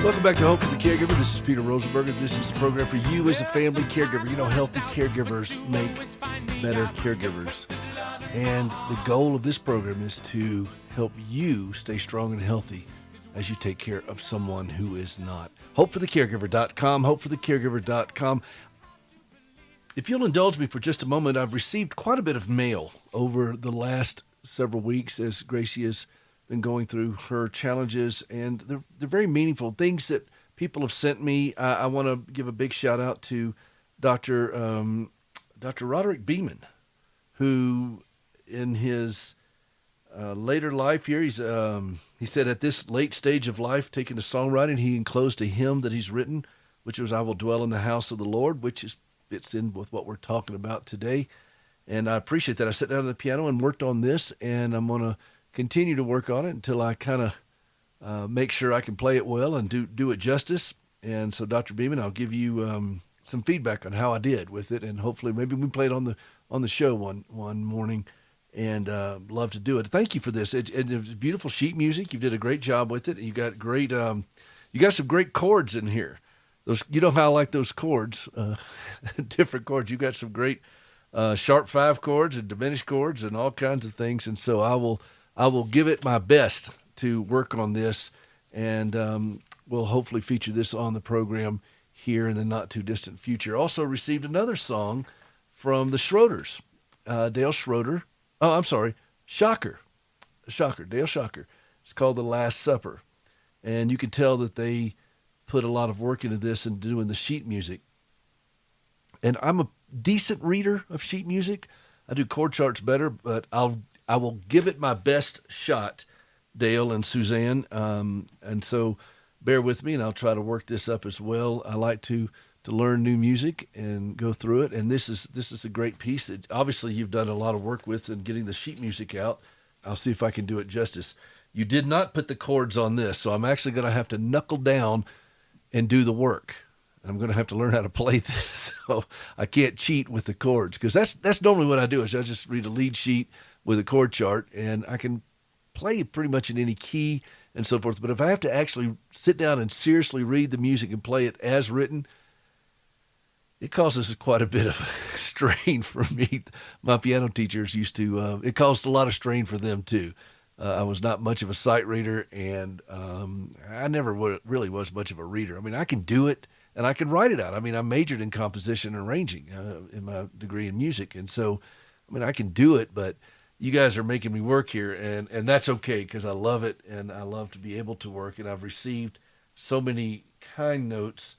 Welcome back to Hope for the Caregiver. This is Peter Rosenberger. This is the program for you as a family caregiver. You know, healthy caregivers make better caregivers. And the goal of this program is to help you stay strong and healthy as you take care of someone who is not. HopeForTheCaregiver.com, HopeForTheCaregiver.com. If you'll indulge me for just a moment, I've received quite a bit of mail over the last several weeks as Gracie has been going through her challenges, and they're very meaningful things that people have sent me. I want to give a big shout out to Dr. Roderick Beeman, who in his later life here, he said at this late stage of life, taking to songwriting, he enclosed a hymn that he's written, which was "I Will Dwell in the House of the Lord," which fits in with what we're talking about today. And I appreciate that. I sat down at the piano and worked on this, and I'm going to continue to work on it until I kind of make sure I can play it well and do it justice. And so, Dr. Beeman, I'll give you some feedback on how I did with it, and hopefully maybe we can play it on the show one morning. And love to do it. Thank you for this. It was beautiful sheet music. You did a great job with it. You got great. You got some great chords in here. Those, you know how I like those chords, different chords. You got some great sharp 5 chords and diminished chords and all kinds of things. And so I will give it my best to work on this, and we'll hopefully feature this on the program here in the not too distant future. Also received another song from the Schroeders, Dale Schroeder. Oh, I'm sorry, Dale Shocker. It's called "The Last Supper," and you can tell that they put a lot of work into this and doing the sheet music. And I'm a decent reader of sheet music. I do chord charts better, but I will give it my best shot, Dale and Suzanne. And so bear with me, and I'll try to work this up as well. I like to learn new music and go through it. And this is a great piece that obviously you've done a lot of work with in getting the sheet music out. I'll see if I can do it justice. You did not put the chords on this, so I'm actually going to have to knuckle down and do the work. I'm going to have to learn how to play this. So I can't cheat with the chords, because that's normally what I do is I just read a lead sheet with a chord chart, and I can play pretty much in any key and so forth. But if I have to actually sit down and seriously read the music and play it as written, it causes quite a bit of strain for me. My piano teachers used to, it caused a lot of strain for them too. I was not much of a sight reader, and I never really was much of a reader. I mean, I can do it, and I can write it out. I mean, I majored in composition and arranging in my degree in music. And so, I mean, I can do it, but you guys are making me work here, and that's okay, because I love it, and I love to be able to work. And I've received so many kind notes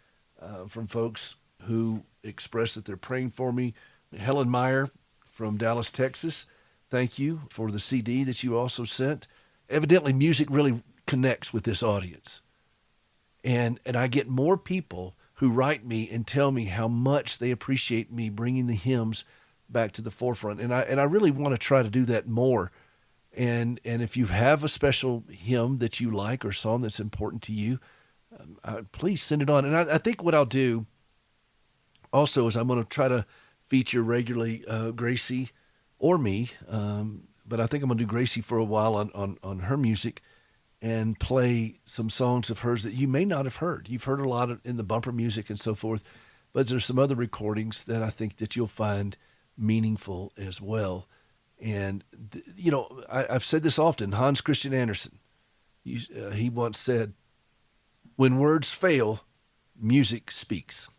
from folks who express that they're praying for me. Helen Meyer from Dallas, Texas, thank you for the CD that you also sent. Evidently, music really connects with this audience. And I get more people who write me and tell me how much they appreciate me bringing the hymns back to the forefront. And I really want to try to do that more. And if you have a special hymn that you like or song that's important to you, please send it on. And I think what I'll do also is I'm going to try to feature regularly Gracie or me, but I think I'm going to do Gracie for a while on her music and play some songs of hers that you may not have heard. You've heard a lot in the bumper music and so forth, but there's some other recordings that I think that you'll find meaningful as well. And, you know, I've said this often. Hans Christian Andersen, he once said, "When words fail, music speaks."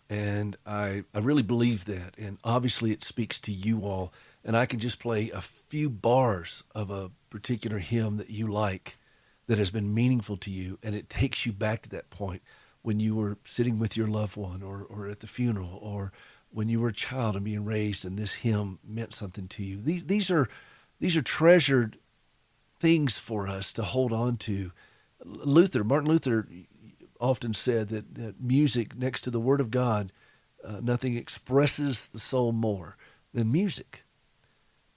And I really believe that. And obviously it speaks to you all. And I can just play a few bars of a particular hymn that you like that has been meaningful to you. And it takes you back to that point when you were sitting with your loved one or at the funeral, or when you were a child and being raised and this hymn meant something to you. These are treasured things for us to hold on to. Martin Luther often said that music, next to the Word of God, nothing expresses the soul more than music.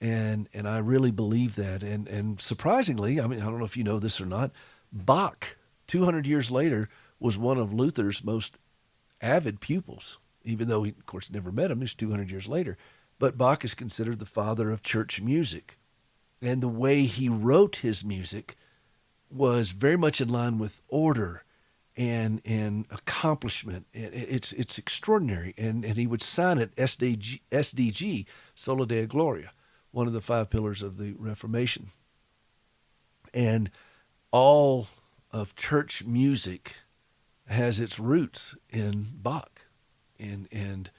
And I really believe that. And surprisingly, I mean, I don't know if you know this or not, Bach, 200 years later, was one of Luther's most avid pupils, even though he, of course, never met him. It was 200 years later. But Bach is considered the father of church music. And the way he wrote his music was very much in line with order and accomplishment. It's extraordinary. And he would sign it SDG, Sola Deo Gloria, one of the five pillars of the Reformation. And all of church music has its roots in Bach. And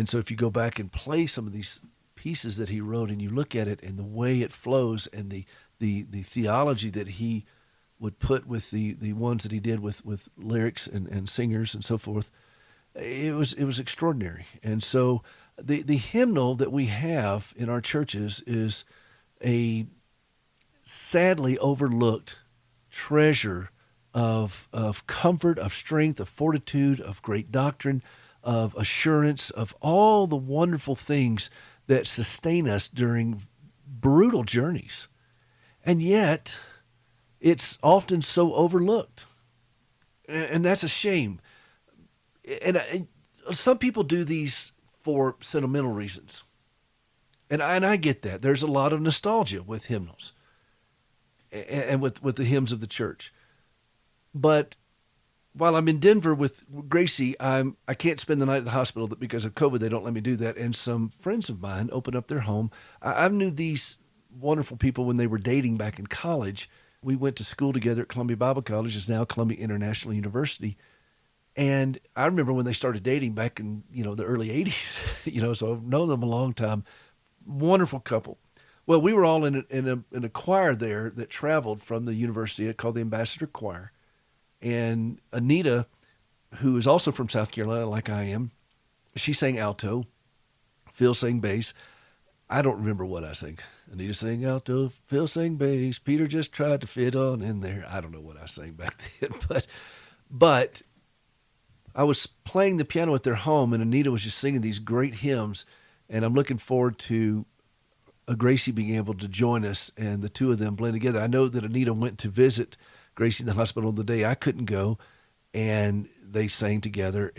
so if you go back and play some of these pieces that he wrote and you look at it and the way it flows and the theology that he would put with the ones that he did with lyrics and singers and so forth, it was extraordinary. And so the hymnal that we have in our churches is a sadly overlooked treasure of comfort, of strength, of fortitude, of great doctrine, of assurance, of all the wonderful things that sustain us during brutal journeys. And yet, it's often so overlooked. And that's a shame. And some people do these for sentimental reasons. And I get that. There's a lot of nostalgia with hymnals and with the hymns of the church. But while I'm in Denver with Gracie, I can't spend the night at the hospital because of COVID. They don't let me do that. And some friends of mine opened up their home. I knew these wonderful people when they were dating back in college. We went to school together at Columbia Bible College. It's now Columbia International University. And I remember when they started dating back in, the early 80s, so I've known them a long time. Wonderful couple. Well, we were all in a choir there that traveled from the university called the Ambassador Choir. And Anita, who is also from South Carolina, like I am, she sang alto. Phil sang bass. I don't remember what I sang. Anita sang alto. Phil sang bass. Peter just tried to fit on in there. I don't know what I sang back then, but I was playing the piano at their home, and Anita was just singing these great hymns, and I'm looking forward to Gracie being able to join us and the two of them blend together. I know that Anita went to visit Gracie in the hospital the day I couldn't go, and they sang together.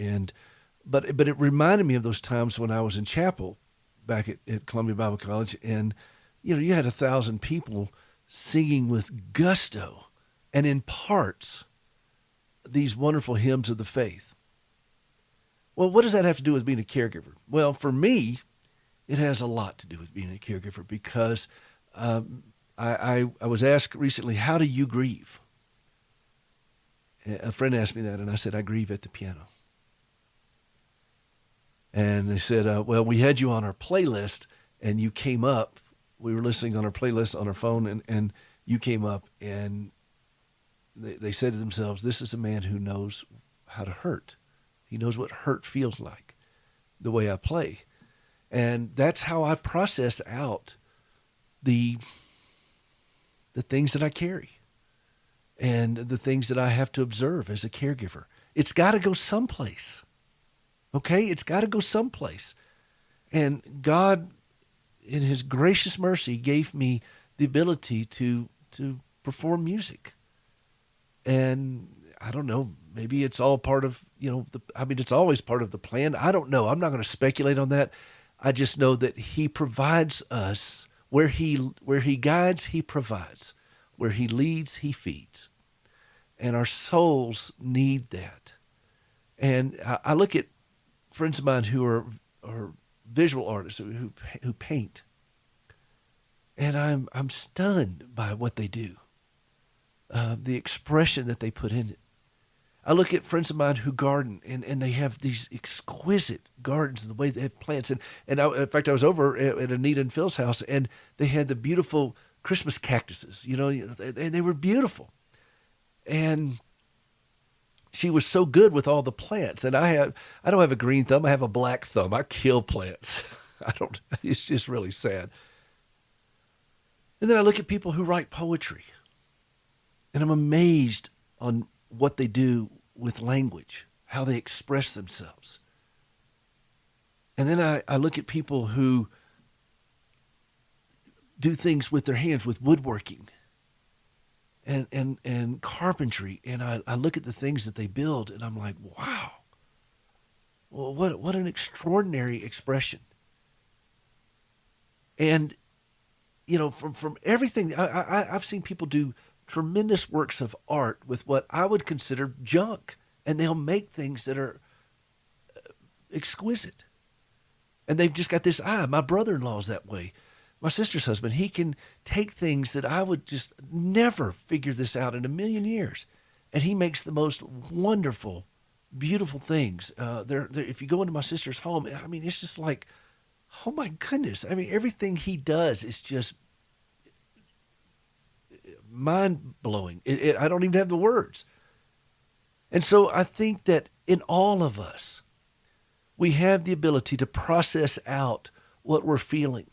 But it reminded me of those times when I was in chapel back at Columbia Bible College, and you had 1,000 people singing with gusto and in parts these wonderful hymns of the faith. Well, what does that have to do with being a caregiver? Well, for me, it has a lot to do with being a caregiver because I was asked recently, how do you grieve? A friend asked me that, and I said, I grieve at the piano. And they said, well, we had you on our playlist, and you came up. We were listening on our playlist on our phone, and you came up, and they said to themselves, this is a man who knows how to hurt. He knows what hurt feels like, the way I play. And that's how I process out the things that I carry and the things that I have to observe as a caregiver. It's got to go someplace. Okay? It's got to go someplace. And God, in his gracious mercy, gave me the ability to perform music. And I don't know, maybe it's all part of, it's always part of the plan. I don't know. I'm not going to speculate on that. I just know that he provides us where he guides, he provides. Where he leads, he feeds. And our souls need that. And I look at friends of mine who are visual artists who paint. And I'm stunned by what they do. The expression that they put in it. I look at friends of mine who garden, and they have these exquisite gardens, the way they have plants. In fact, I was over at Anita and Phil's house, and they had the beautiful Christmas cactuses. They were beautiful. And she was so good with all the plants. And I don't have a green thumb. I have a black thumb. I kill plants. It's just really sad. And then I look at people who write poetry, and I'm amazed on what they do with language, how they express themselves. And then I look at people who do things with their hands, with woodworking and carpentry. And I look at the things that they build, and I'm like, wow, well, what an extraordinary expression. And, from everything, I've seen people do tremendous works of art with what I would consider junk. And they'll make things that are exquisite. And they've just got this eye. My brother-in-law is that way. My sister's husband, he can take things that I would just never figure this out in a million years. And he makes the most wonderful, beautiful things. If you go into my sister's home, I mean, it's just like, oh my goodness. I mean, everything he does is just mind-blowing. I don't even have the words. And so I think that in all of us, we have the ability to process out what we're feeling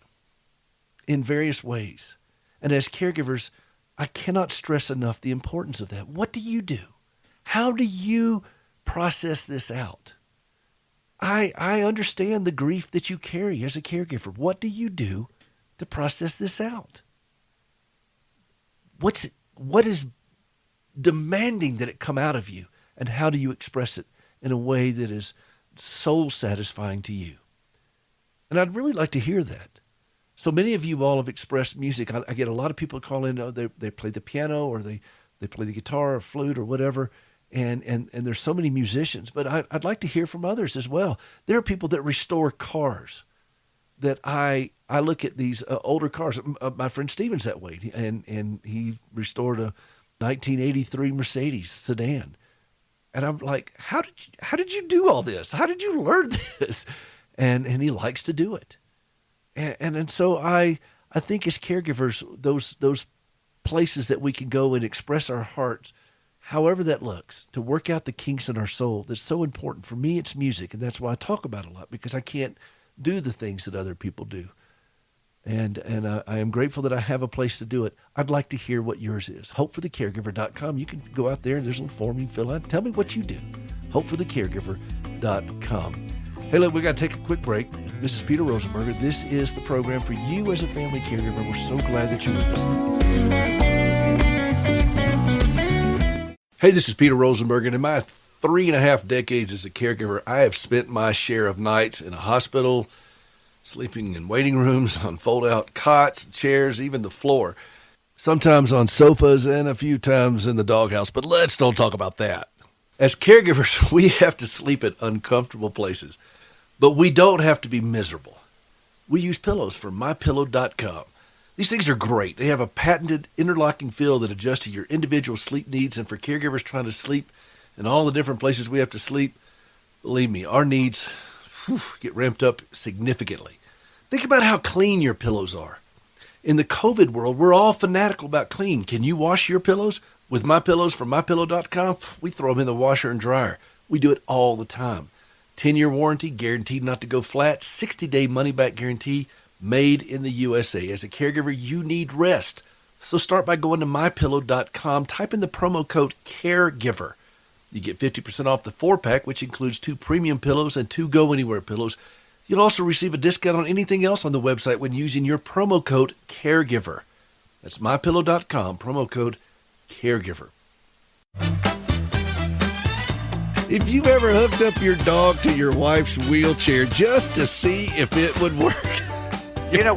in various ways. And as caregivers, I cannot stress enough the importance of that. What do you do? How do you process this out? I understand the grief that you carry as a caregiver. What do you do to process this out? What is demanding that it come out of you, and how do you express it in a way that is soul satisfying to you? And I'd really like to hear that. So many of you all have expressed music. I get a lot of people call in, they play the piano, or they play the guitar or flute or whatever. And there's so many musicians, but I'd like to hear from others as well. There are people that restore cars that I look at these older cars. My friend Steven's that way, and he restored a 1983 Mercedes sedan. And I'm like, how did you do all this? How did you learn this? And he likes to do it. And so I think as caregivers, those places that we can go and express our hearts, however that looks, to work out the kinks in our soul, that's so important. For me, it's music, and that's why I talk about it a lot, because I can't do the things that other people do. And I am grateful that I have a place to do it. I'd like to hear what yours is. HopeForTheCaregiver.com. You can go out there, and there's a little form you can fill out. Tell me what you do. HopeForTheCaregiver.com. Hey, look, we got to take a quick break. This is Peter Rosenberger. This is the program for you as a family caregiver. We're so glad that you're with us. Hey, this is Peter Rosenberger, and in my 3.5 decades as a caregiver, I have spent my share of nights in a hospital, sleeping in waiting rooms, on fold-out cots, chairs, even the floor, sometimes on sofas, and a few times in the doghouse, but let's don't talk about that. As caregivers, we have to sleep at uncomfortable places, but we don't have to be miserable. We use pillows from MyPillow.com. These things are great. They have a patented interlocking fill that adjusts to your individual sleep needs, and for caregivers trying to sleep in all the different places we have to sleep, believe me, our needs get ramped up significantly. Think about how clean your pillows are. In the COVID world, we're all fanatical about clean. Can you wash your pillows? With My Pillows from MyPillow.com, we throw them in the washer and dryer. We do it all the time. 10-year warranty, guaranteed not to go flat, 60-day money-back guarantee, made in the USA. As a caregiver, you need rest. So start by going to MyPillow.com, type in the promo code CAREGIVER. You get 50% off the 4-pack, which includes 2 premium pillows and 2 go-anywhere pillows. You'll also receive a discount on anything else on the website when using your promo code CAREGIVER. That's MyPillow.com, promo code CAREGIVER. If you've ever hooked up your dog to your wife's wheelchair just to see if it would work. You know,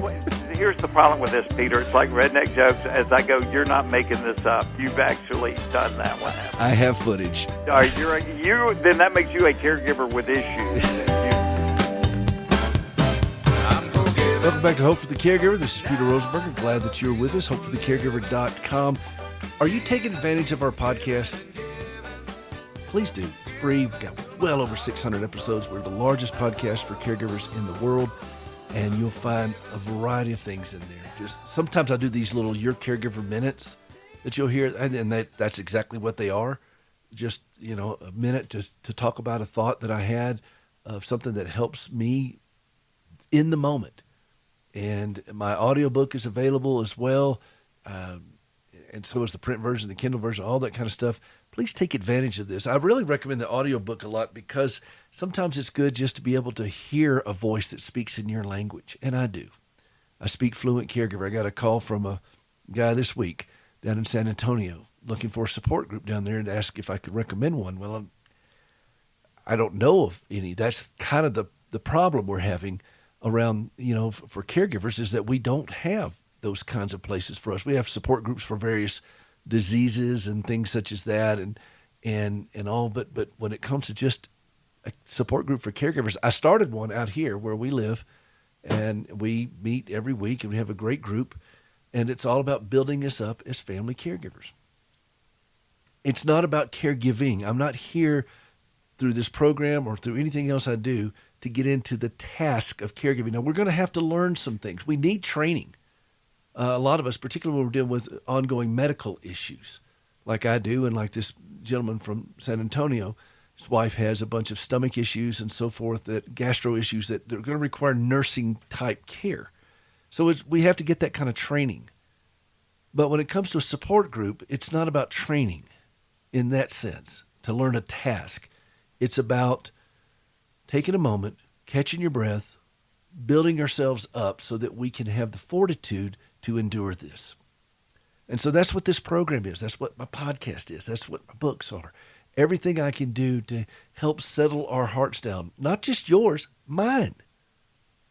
here's the problem with this, Peter. It's like redneck jokes. As I go, you're not making this up. You've actually done that one. I have footage. Then that makes you a caregiver with issues. Welcome back to Hope for the Caregiver. This is Peter Rosenberger. Glad that you're with us. HopeForTheCaregiver.com. Are you taking advantage of our podcast? Please do. It's free. We've got well over 600 episodes. We're the largest podcast for caregivers in the world, and you'll find a variety of things in there. Just sometimes I do these little Your Caregiver minutes that you'll hear, and that's exactly what they are. Just, a minute just to talk about a thought that I had of something that helps me in the moment. And my audiobook is available as well. And so is the print version, the Kindle version, all that kind of stuff. Please take advantage of this. I really recommend the audiobook a lot because sometimes it's good just to be able to hear a voice that speaks in your language. And I do. I speak fluent caregiver. I got a call from a guy this week down in San Antonio looking for a support group down there and asked if I could recommend one. Well, I don't know of any. That's kind of the problem we're having around, for caregivers, is that we don't have those kinds of places for us. We have support groups for various diseases and things such as that and all. But when it comes to just a support group for caregivers, I started one out here where we live, and we meet every week, and we have a great group, and it's all about building us up as family caregivers. It's not about caregiving. I'm not here through this program or through anything else I do to get into the task of caregiving. Now, we're going to have to learn some things. We need training. A lot of us, particularly when we're dealing with ongoing medical issues, like I do, and like this gentleman from San Antonio, his wife has a bunch of stomach issues and so forth, that gastro issues that they're going to require nursing type care. So we have to get that kind of training. But when it comes to a support group, it's not about training in that sense, to learn a task. It's about taking a moment, catching your breath, building ourselves up so that we can have the fortitude to endure this. And so that's what this program is. That's what my podcast is. That's what my books are. Everything I can do to help settle our hearts down, not just yours, mine.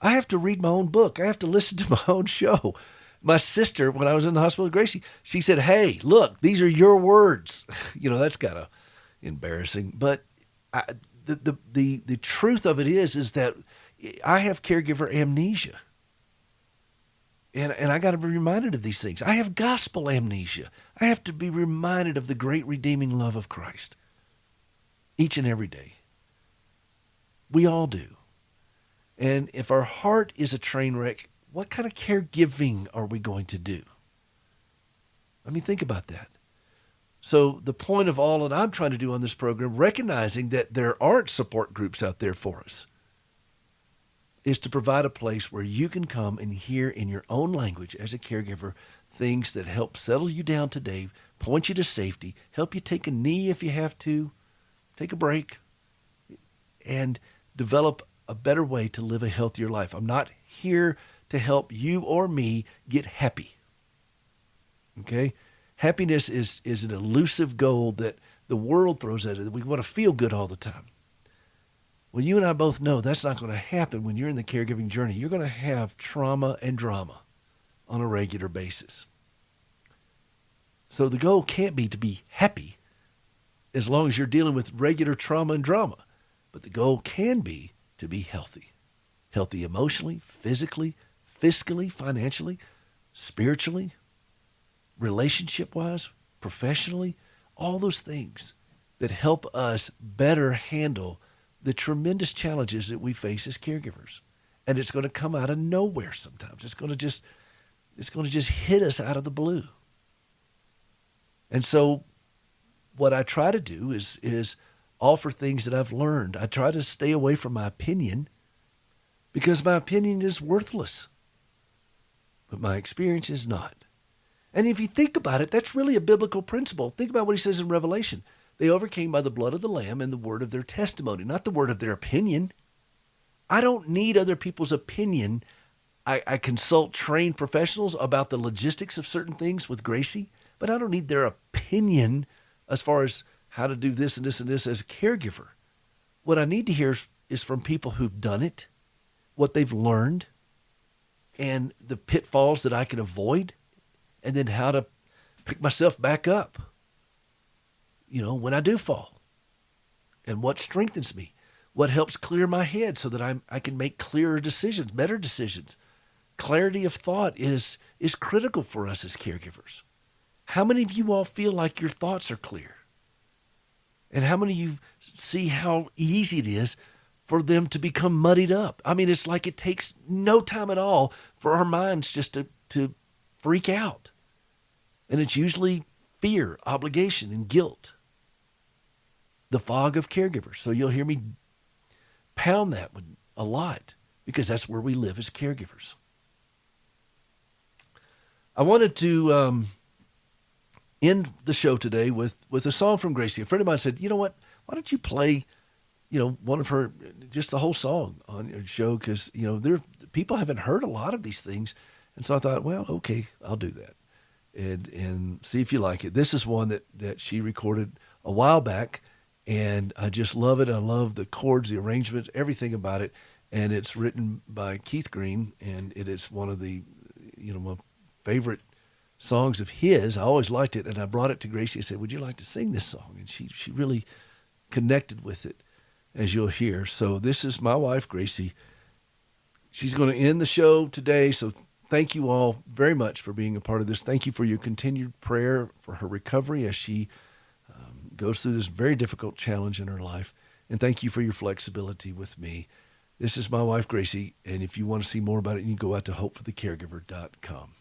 I have to read my own book. I have to listen to my own show. My sister, when I was in the hospital with Gracie, she said, "Hey, look, these are your words." That's kind of embarrassing. But the truth of it is that I have caregiver amnesia. And I got to be reminded of these things. I have gospel amnesia. I have to be reminded of the great redeeming love of Christ each and every day. We all do. And if our heart is a train wreck, what kind of caregiving are we going to do? I mean, think about that. So the point of all that I'm trying to do on this program, recognizing that there aren't support groups out there for us, is to provide a place where you can come and hear in your own language as a caregiver things that help settle you down today, point you to safety, help you take a knee if you have to, take a break, and develop a better way to live a healthier life. I'm not here to help you or me get happy. Okay? Happiness is an elusive goal that the world throws at it. We want to feel good all the time. Well, you and I both know that's not going to happen when you're in the caregiving journey. You're going to have trauma and drama on a regular basis. So the goal can't be to be happy as long as you're dealing with regular trauma and drama. But the goal can be to be healthy. Healthy emotionally, physically, fiscally, financially, spiritually, relationship-wise, professionally, all those things that help us better handle the tremendous challenges that we face as caregivers. And it's going to come out of nowhere sometimes. It's going to just hit us out of the blue. And so what I try to do is offer things that I've learned. I try to stay away from my opinion because my opinion is worthless. But my experience is not. And if you think about it, that's really a biblical principle. Think about what he says in Revelation. They overcame by the blood of the Lamb and the word of their testimony, not the word of their opinion. I don't need other people's opinion. I consult trained professionals about the logistics of certain things with Gracie, but I don't need their opinion as far as how to do this and this and this as a caregiver. What I need to hear is from people who've done it, what they've learned, and the pitfalls that I can avoid, and then how to pick myself back up, when I do fall, and what strengthens me, what helps clear my head so that I can make clearer decisions, better decisions. Clarity of thought is critical for us as caregivers. How many of you all feel like your thoughts are clear? And how many of you see how easy it is for them to become muddied up? I mean, it's like it takes no time at all for our minds just to freak out. And it's usually fear, obligation, and guilt. The fog of caregivers. So you'll hear me pound that one a lot because that's where we live as caregivers. I wanted to end the show today with a song from Gracie. A friend of mine said, "You know what? Why don't you play, one of her, just the whole song on your show? Because, people haven't heard a lot of these things." And so I thought, well, okay, I'll do that and see if you like it. This is one that she recorded a while back, and I just love it. I love the chords, the arrangements, everything about it. And it's written by Keith Green, and it is one of the, my favorite songs of his. I always liked it, and I brought it to Gracie and said, would you like to sing this song? And she really connected with it, as you'll hear. So this is my wife, Gracie. She's going to end the show today, so thank you all very much for being a part of this. Thank you for your continued prayer for her recovery as she goes through this very difficult challenge in her life. And thank you for your flexibility with me. This is my wife, Gracie, and if you want to see more about it, you can go out to hopeforthecaregiver.com.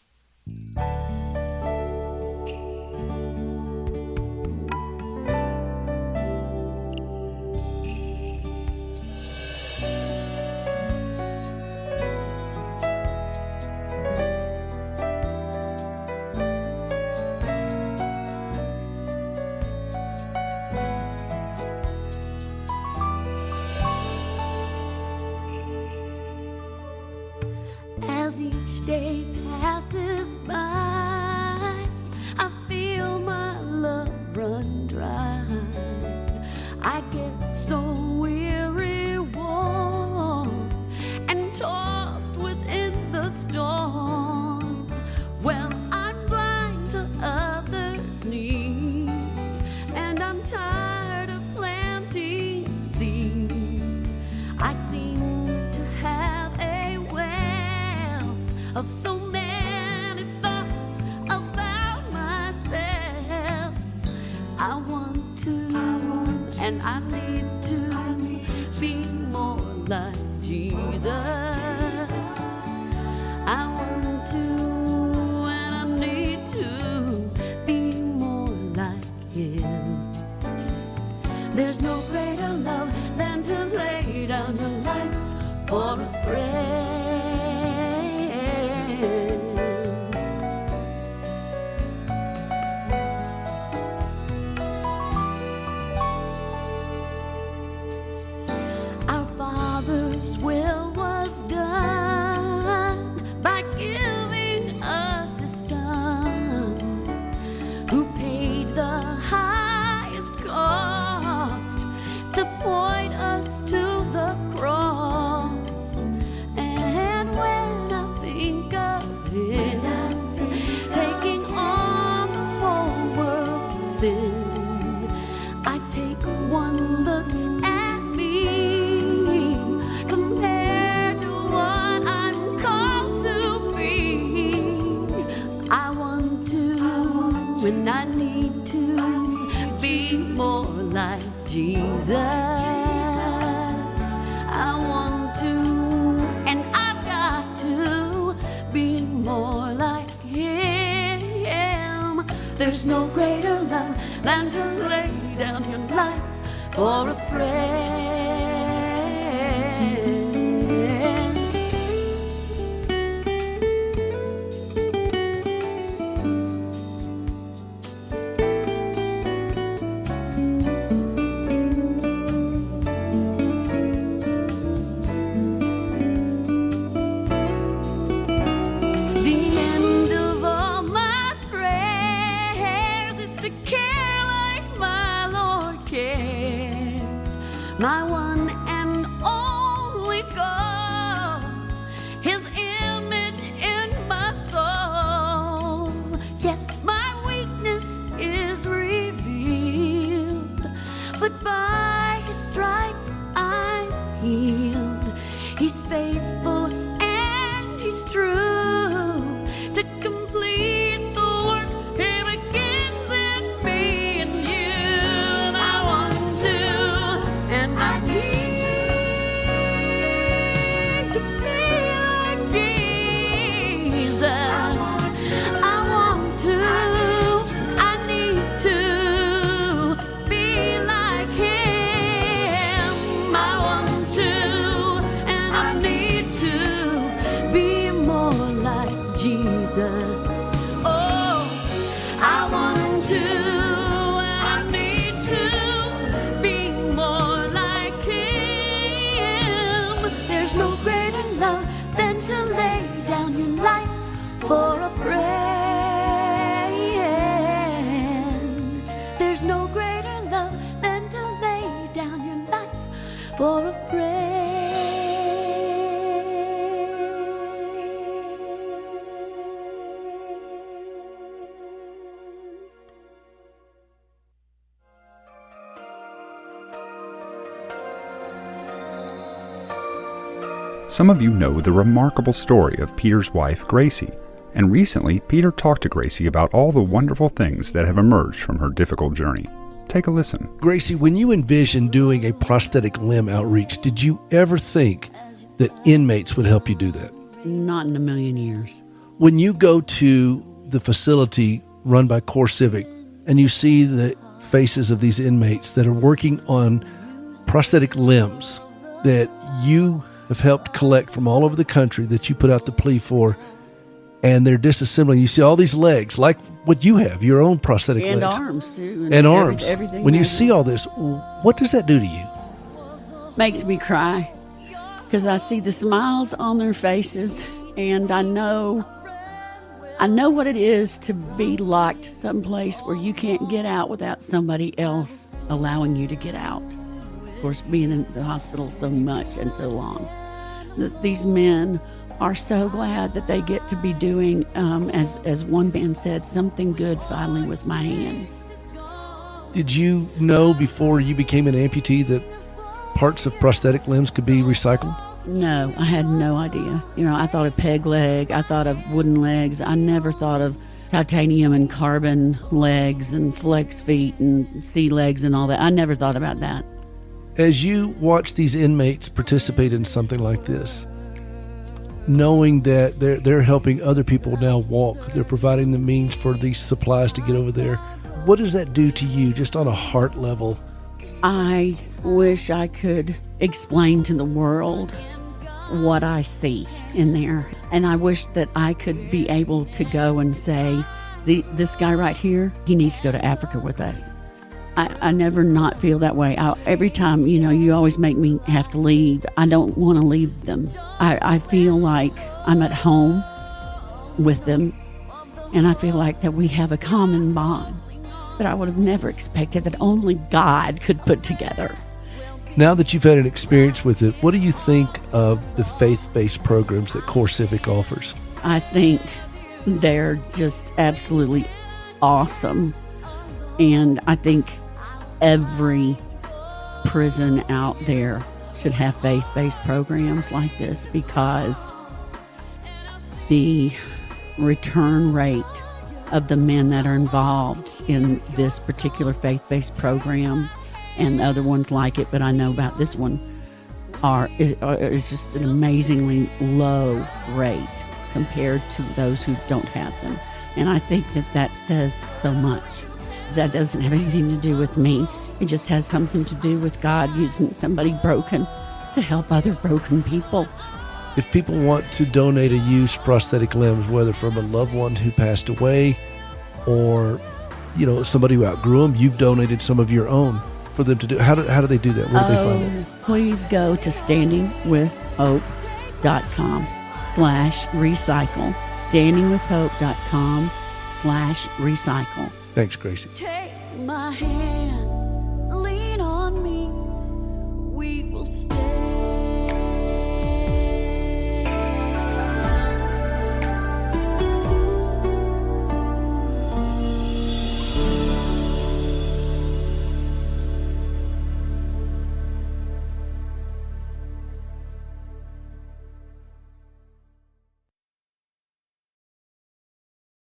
As each day passes by, I feel my love run dry. I get so weary, worn, and tossed within the storm. Well, I'm blind to others' needs, and I'm tired of planting seeds. I seem to have a well of so many thoughts about myself. I want to, and I need to be more like Jesus. I want to, and I need to be more like Him. There's no greater love than to lay down your life for a friend. Our Father's will was done by giving us His Son, who paid the highest cost to point us to the cross. And when I think of Him taking on the whole world's sin, I take one look at me compared to what I'm called to be. I want to, and I need to be more like Jesus. I want to, and I've got to be more like Him. There's no greater love than to lay down your life for a friend. The end of all my prayers is to care like my Lord cares. My one and only goal, His image in my soul. Yes, my weakness is revealed, but by His stripes I'm healed. He's faithful and He's true to complete the work He begins in me and you. And I want to, and I need to be like Jesus. I want to, I need to be like Him. I want to, and I need to be more like Jesus. Oh, I want to, and I need to be more like Him. There's no greater love than to lay down your life for a friend. There's no greater love than to lay down your life for a friend. Some of you know the remarkable story of Peter's wife, Gracie, and recently Peter talked to Gracie about all the wonderful things that have emerged from her difficult journey. Take a listen. Gracie, when you envisioned doing a prosthetic limb outreach, did you ever think that inmates would help you do that? Not in a million years. When you go to the facility run by Core Civic and you see the faces of these inmates that are working on prosthetic limbs that you have helped collect from all over the country that you put out the plea for, and they're disassembling. You see all these legs, like what you have, your own prosthetic And legs. arms, too. And arms. Everything. When you see all this, what does that do to you? Makes me cry because I see the smiles on their faces, and I know what it is to be locked someplace where you can't get out without somebody else allowing you to get out. Of course, being in the hospital so much and so long. These men are so glad that they get to be doing, as one man said, something good finally with my hands. Did you know before you became an amputee that parts of prosthetic limbs could be recycled? No, I had no idea. I thought of peg leg, I thought of wooden legs. I never thought of titanium and carbon legs and flex feet and sea legs and all that. I never thought about that. As you watch these inmates participate in something like this, knowing that they're helping other people now walk, they're providing the means for these supplies to get over there, what does that do to you just on a heart level? I wish I could explain to the world what I see in there. And I wish that I could be able to go and say, this guy right here, he needs to go to Africa with us. I never not feel that way. Every time, you always make me have to leave. I don't want to leave them. I feel like I'm at home with them, and I feel like that we have a common bond that I would have never expected, that only God could put together. Now that you've had an experience with it, what do you think of the faith-based programs that Core Civic offers? I think they're just absolutely awesome. And I think every prison out there should have faith-based programs like this, because the return rate of the men that are involved in this particular faith-based program and other ones like it, but I know about this one, is just an amazingly low rate compared to those who don't have them. And I think that says so much. That doesn't have anything to do with me. It just has something to do with God using somebody broken to help other broken people. If people want to donate a used prosthetic limbs, whether from a loved one who passed away or, somebody who outgrew them, you've donated some of your own for them to do. How do they do that? Where do they find it? Please go to standingwithhope.com/recycle. standingwithhope.com/recycle. Thanks, Gracie. Take my hand.